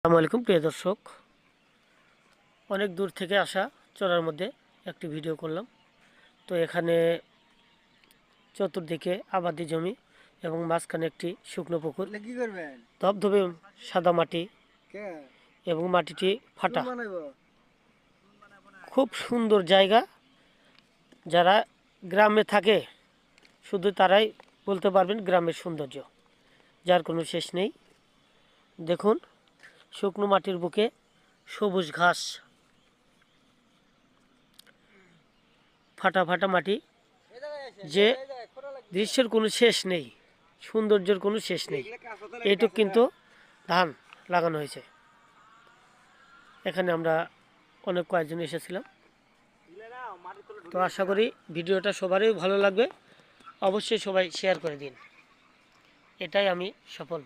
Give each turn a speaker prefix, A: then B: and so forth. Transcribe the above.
A: আসসালামু আলাইকুম প্রিয় দর্শক, অনেক দূর থেকে আসা চড়ার মধ্যে একটি ভিডিও করলাম। তো এখানে চতুর্দিকে আবাদি জমি এবং মাঝখানে একটি শুকনো পুকুর, ধবধবে সাদা মাটি এবং মাটিটি ফাটা, খুব সুন্দর জায়গা। যারা গ্রামে থাকে শুধু তারাই বলতে পারবেন গ্রামের সৌন্দর্য, যার কোনো শেষ নেই। দেখুন, শুকনো মাটির বুকে সবুজ ঘাস, ফাটা ফাটা মাটি, যে দৃশ্যের কোনো শেষ নেই, সৌন্দর্যের কোনো শেষ নেই। এইটুক কিন্তু ধান লাগানো হয়েছে। এখানে আমরা অনেক কয়েকজন এসেছিলাম। তো আশা করি ভিডিওটা সবারই ভালো লাগবে। অবশ্যই সবাই শেয়ার করে দিন, এটাই আমি সফল।